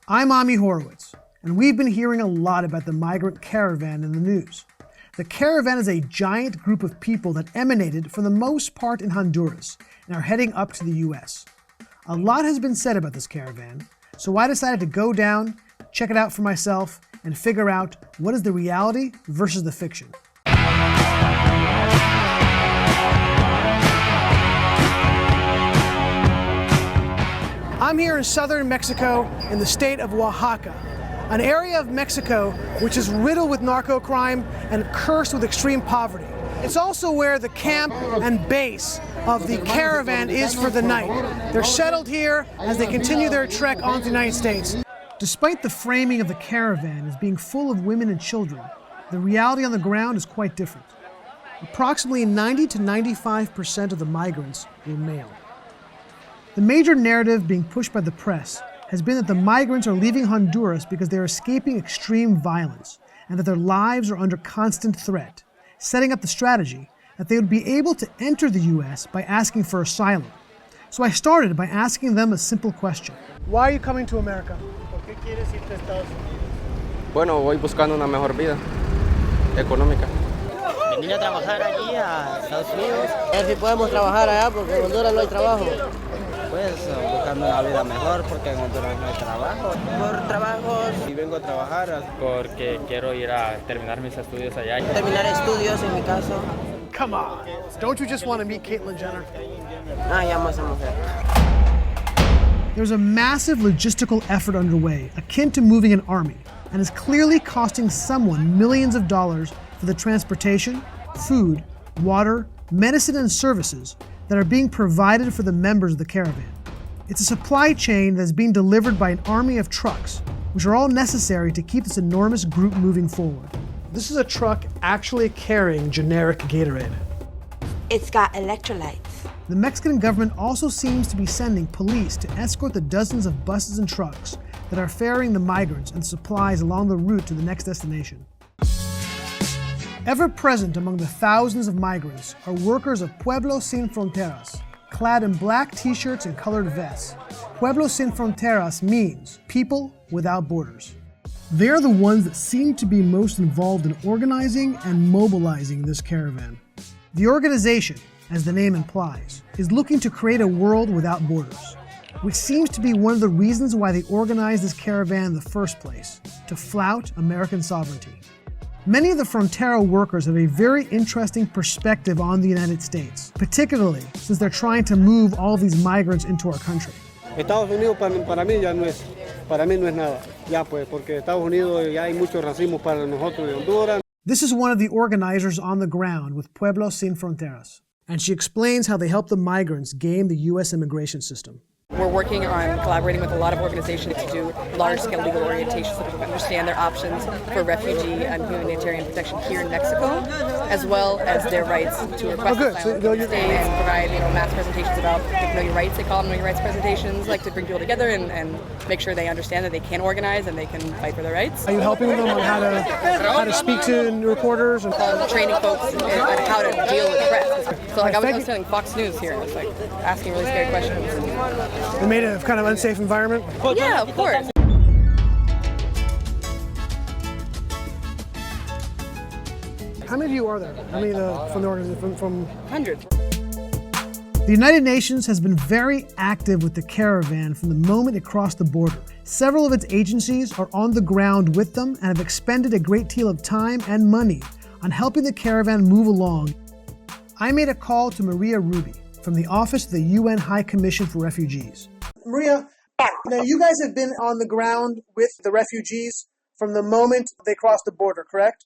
I'm Ami Horowitz, and we've been hearing a lot about the migrant caravan in the news. The caravan is a giant group of people that emanated, for the most part, in Honduras and are heading up to the U.S. A lot has been said about this caravan, so I decided to go down, check it out for myself, and figure out what is the reality versus the fiction. I'm here in southern Mexico in the state of Oaxaca, an area of Mexico which is riddled with narco crime and cursed with extreme poverty. It's also where the camp and base of the caravan is for the night. They're settled here as they continue their trek on to the United States. Despite the framing of the caravan as being full of women and children, the reality on the ground is quite different. Approximately 90 to 95% of the migrants were male. The major narrative being pushed by the press has been that the migrants are leaving Honduras because they're escaping extreme violence and that their lives are under constant threat, setting up the strategy that they would be able to enter the U.S. by asking for asylum. So I started by asking them a simple question. Why are you coming to America? ¿Por qué quieres irte a Estados Unidos? Bueno, voy buscando una mejor vida económica. Venir a trabajar allí a Estados Unidos. A ver si podemos trabajar allá porque en Honduras no hay trabajo. Pues buscando una vida mejor porque en Honduras no hay trabajo. Por trabajos. Y vengo a trabajar porque quiero ir a terminar mis estudios allá. Terminar estudios en mi caso. Come on, don't you just want to meet Caitlyn Jenner? Ah, ya más o menos. There's a massive logistical effort underway, akin to moving an army, and is clearly costing someone millions of dollars for the transportation, food, water, medicine, and services that are being provided for the members of the caravan. It's a supply chain that is being delivered by an army of trucks, which are all necessary to keep this enormous group moving forward. This is a truck actually carrying generic Gatorade. It's got electrolytes. The Mexican government also seems to be sending police to escort the dozens of buses and trucks that are ferrying the migrants and supplies along the route to the next destination. Ever present among the thousands of migrants are workers of Pueblo Sin Fronteras, clad in black t-shirts and colored vests. Pueblo Sin Fronteras means people without borders. They're the ones that seem to be most involved in organizing and mobilizing this caravan. The organization, as the name implies, is looking to create a world without borders, which seems to be one of the reasons why they organized this caravan in the first place, to flout American sovereignty. Many of the Frontera workers have a very interesting perspective on the United States, particularly since they're trying to move all of these migrants into our country. Estados Unidos para mí no es nada, ya pues, porque Estados Unidos ya hay mucho racismo para nosotros de Honduras. This is one of the organizers on the ground with Pueblo Sin Fronteras, and she explains how they help the migrants game the U.S. immigration system. We're working on collaborating with a lot of organizations to do large-scale legal orientation so that we can understand their options for refugee and humanitarian protection here in Mexico, as well as their rights to request asylum in the States, and provide mass presentations about Know Your Rights. They call them Know Your Rights presentations, like to bring people together and make sure they understand that they can organize and they can fight for their rights. Are you helping them on how to speak to reporters? And training folks on how to deal with press. So like I was telling Fox News here, I was like asking really scary questions. They made a kind of unsafe environment? Yeah, of course. How many of you are there? How many from the organization? From hundreds. The United Nations has been very active with the caravan from the moment it crossed the border. Several of its agencies are on the ground with them and have expended a great deal of time and money on helping the caravan move along. I made a call to Maria Ruby from the Office of the UN High Commission for Refugees. Maria, now you guys have been on the ground with the refugees from the moment they crossed the border, correct?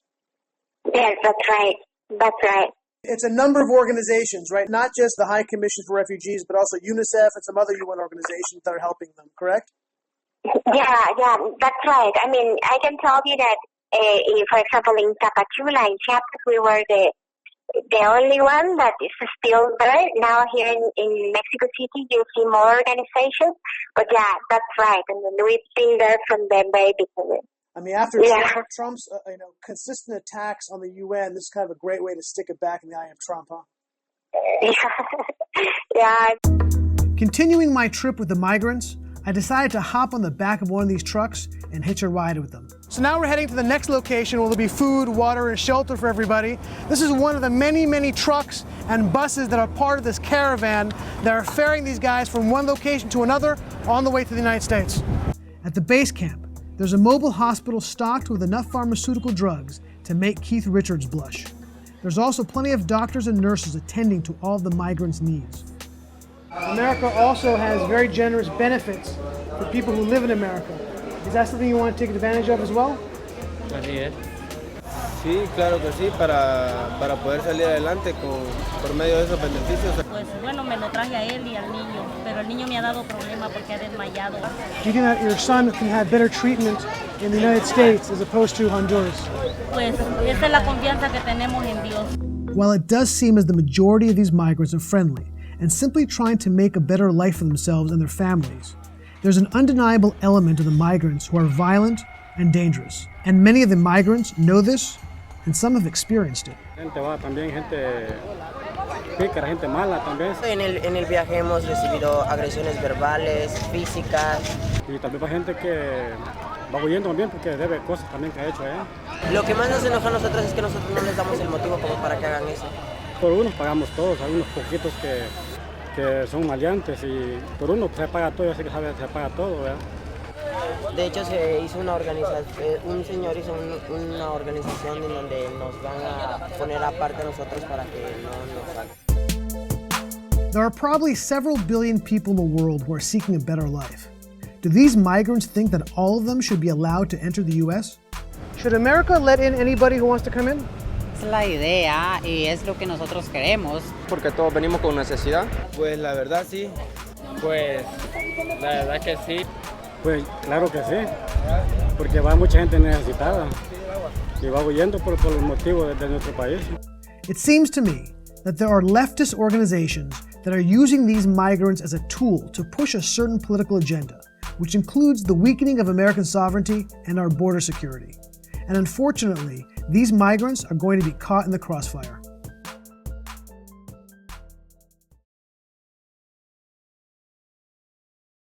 Yes, that's right. That's right. It's a number of organizations, right? Not just the High Commission for Refugees, but also UNICEF and some other UN organizations that are helping them, correct? Yeah, that's right. I mean, I can tell you that, for example, in Tapachula, in Chiapas, we were the only one that is still there. Now here in Mexico City, you see more organizations. But yeah, that's right. I mean, we've been there from the very beginning. I mean, after Trump's consistent attacks on the UN, this is kind of a great way to stick it back in the eye of Trump, huh? Yeah. Continuing my trip with the migrants, I decided to hop on the back of one of these trucks and hitch a ride with them. So now we're heading to the next location where there'll be food, water, and shelter for everybody. This is one of the many, many trucks and buses that are part of this caravan that are ferrying these guys from one location to another on the way to the United States. At the base camp, there's a mobile hospital stocked with enough pharmaceutical drugs to make Keith Richards blush. There's also plenty of doctors and nurses attending to all of the migrants' needs. America also has very generous benefits for people who live in America. Is that something you want to take advantage of as well? Así es. Sí, claro que sí, para poder salir adelante por medio de esos beneficios. Pues bueno, me lo traje a él y al niño, pero el niño me ha dado problema porque ha desmayado. Do you think that your son can have better treatment in the United States as opposed to Honduras? Pues esa es la confianza que tenemos en Dios. While it does seem as the majority of these migrants are friendly and simply trying to make a better life for themselves and their families, there's an undeniable element of the migrants who are violent and dangerous. And many of the migrants know this, and some have experienced it. Gente pícara, gente mala también. En el viaje hemos recibido agresiones verbales, físicas. Y también para gente que va huyendo también porque debe cosas también que ha hecho allá. Lo que más nos enoja a nosotros es que nosotros no les damos el motivo como para que hagan eso. Por unos pagamos todos, hay unos poquitos que son maleantes y por uno se paga todo, yo sé que se paga todo, ¿verdad? De hecho, se hizo una organización, un señor hizo una organización en donde nos van a poner aparte a nosotros para que no nos saquen. There are probably several billion people in the world who are seeking a better life. Do these migrants think that all of them should be allowed to enter the U.S.? Should America let in anybody who wants to come in? Es la idea y es lo que nosotros queremos. Porque todos venimos con necesidad. Pues la verdad sí. Pues la verdad que sí. Pues claro que sí, porque va mucha gente necesitada y va huyendo por el motivo de nuestro país. It seems to me that there are leftist organizations that are using these migrants as a tool to push a certain political agenda, which includes the weakening of American sovereignty and our border security. And unfortunately, these migrants are going to be caught in the crossfire.